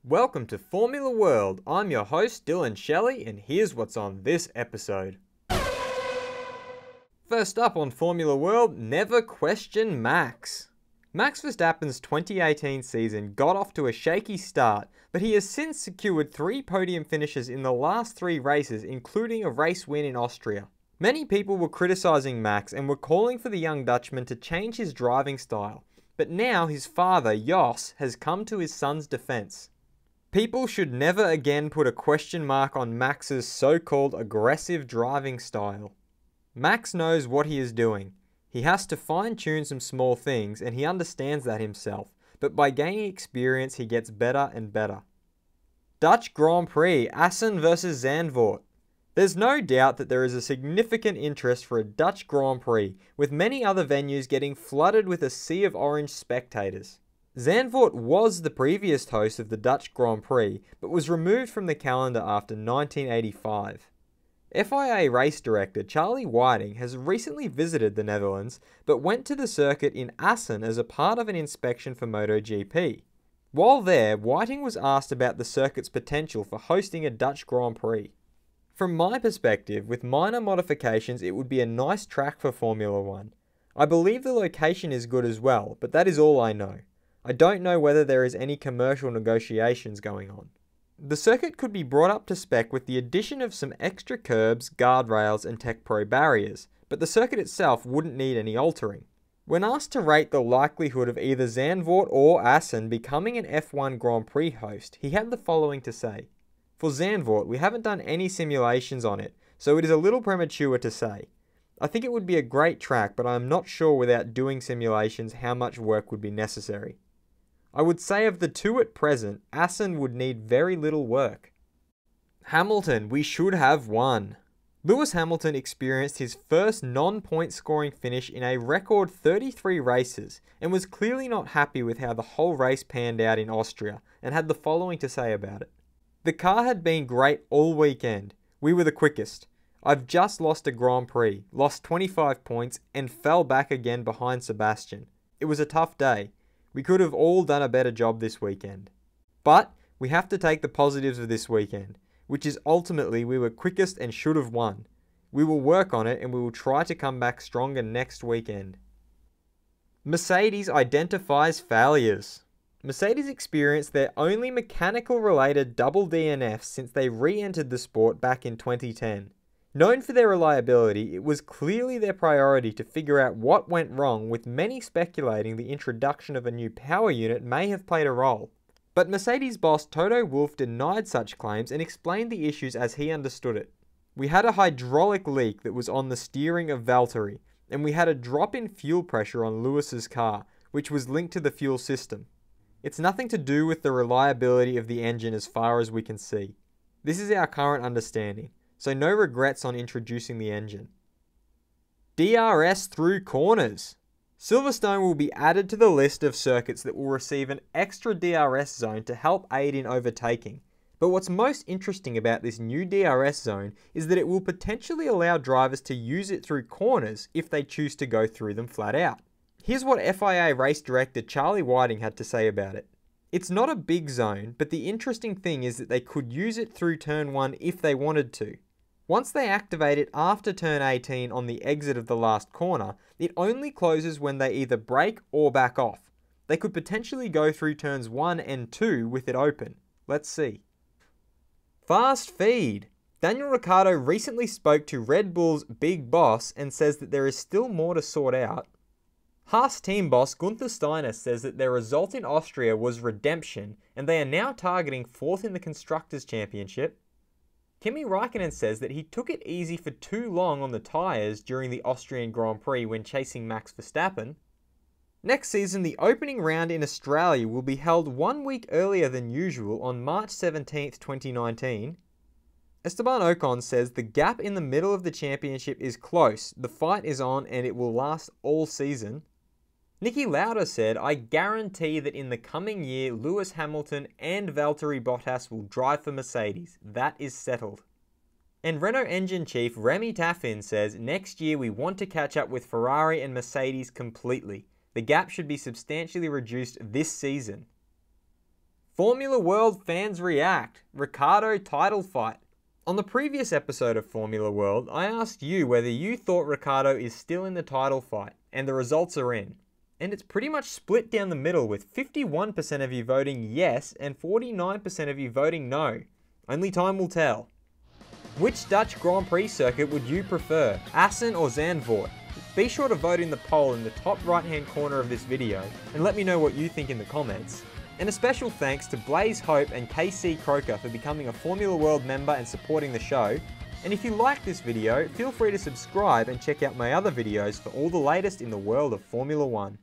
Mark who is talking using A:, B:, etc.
A: Welcome to Formula World. I'm your host Dylan Shelley, and here's what's on this episode. First up on Formula World, never question Max. Max Verstappen's 2018 season got off to a shaky start, but he has since secured 3 podium finishes in the last 3 races, including a race win in Austria. Many people were criticising Max and were calling for the young Dutchman to change his driving style, but now his father, Jos, has come to his son's defence. People should never again put a question mark on Max's so-called aggressive driving style. Max knows what he is doing. He has to fine-tune some small things, and he understands that himself, but by gaining experience he gets better and better. Dutch Grand Prix, Assen versus Zandvoort. There's no doubt that there is a significant interest for a Dutch Grand Prix, with many other venues getting flooded with a sea of orange spectators. Zandvoort was the previous host of the Dutch Grand Prix, but was removed from the calendar after 1985. FIA race director Charlie Whiting has recently visited the Netherlands, but went to the circuit in Assen as a part of an inspection for MotoGP. While there, Whiting was asked about the circuit's potential for hosting a Dutch Grand Prix. From my perspective, with minor modifications, it would be a nice track for Formula 1. I believe the location is good as well, but that is all I know. I don't know whether there is any commercial negotiations going on. The circuit could be brought up to spec with the addition of some extra curbs, guardrails and Tech Pro barriers, but the circuit itself wouldn't need any altering. When asked to rate the likelihood of either Zandvoort or Assen becoming an F1 Grand Prix host, he had the following to say. For Zandvoort, we haven't done any simulations on it, so it is a little premature to say. I think it would be a great track, but I am not sure without doing simulations how much work would be necessary. I would say of the two at present, Assen would need very little work. Hamilton, we should have won. Lewis Hamilton experienced his first non-point scoring finish in a record 33 races and was clearly not happy with how the whole race panned out in Austria and had the following to say about it. The car had been great all weekend. We were the quickest. I've just lost a Grand Prix, lost 25 points and fell back again behind Sebastian. It was a tough day. We could have all done a better job this weekend. But we have to take the positives of this weekend, which is ultimately we were quickest and should have won. We will work on it and we will try to come back stronger next weekend. Mercedes identifies failures. Mercedes experienced their only mechanical related double DNF since they re-entered the sport back in 2010. Known for their reliability, it was clearly their priority to figure out what went wrong, with many speculating the introduction of a new power unit may have played a role. But Mercedes boss Toto Wolff denied such claims and explained the issues as he understood it. We had a hydraulic leak that was on the steering of Valtteri, and we had a drop in fuel pressure on Lewis's car, which was linked to the fuel system. It's nothing to do with the reliability of the engine as far as we can see. This is our current understanding. So no regrets on introducing the engine. DRS Through Corners. Silverstone will be added to the list of circuits that will receive an extra DRS zone to help aid in overtaking. But what's most interesting about this new DRS zone is that it will potentially allow drivers to use it through corners if they choose to go through them flat out. Here's what FIA race director Charlie Whiting had to say about it. It's not a big zone, but the interesting thing is that they could use it through turn 1 if they wanted to. Once they activate it after turn 18 on the exit of the last corner, it only closes when they either brake or back off. They could potentially go through turns 1 and 2 with it open. Let's see. Fast feed. Daniel Ricciardo recently spoke to Red Bull's big boss and says that there is still more to sort out. Haas team boss Gunther Steiner says that their result in Austria was redemption and they are now targeting 4th in the Constructors' Championship. Kimi Raikkonen says that he took it easy for too long on the tyres during the Austrian Grand Prix when chasing Max Verstappen. Next season, the opening round in Australia will be held 1 week earlier than usual on March 17, 2019. Esteban Ocon says the gap in the middle of the championship is close, the fight is on and it will last all season. Niki Lauda said, I guarantee that in the coming year, Lewis Hamilton and Valtteri Bottas will drive for Mercedes. That is settled. And Renault engine chief Remy Taffin says, next year we want to catch up with Ferrari and Mercedes completely. The gap should be substantially reduced this season. Formula World fans react. Ricciardo title fight. On the previous episode of Formula World, I asked you whether you thought Ricciardo is still in the title fight, and the results are in. And it's pretty much split down the middle, with 51% of you voting yes and 49% of you voting no. Only time will tell. Which Dutch Grand Prix circuit would you prefer, Assen or Zandvoort? Be sure to vote in the poll in the top right hand corner of this video and let me know what you think in the comments. And a special thanks to Blaze Hope and KC Croker for becoming a Formula World member and supporting the show. And if you like this video, feel free to subscribe and check out my other videos for all the latest in the world of Formula 1.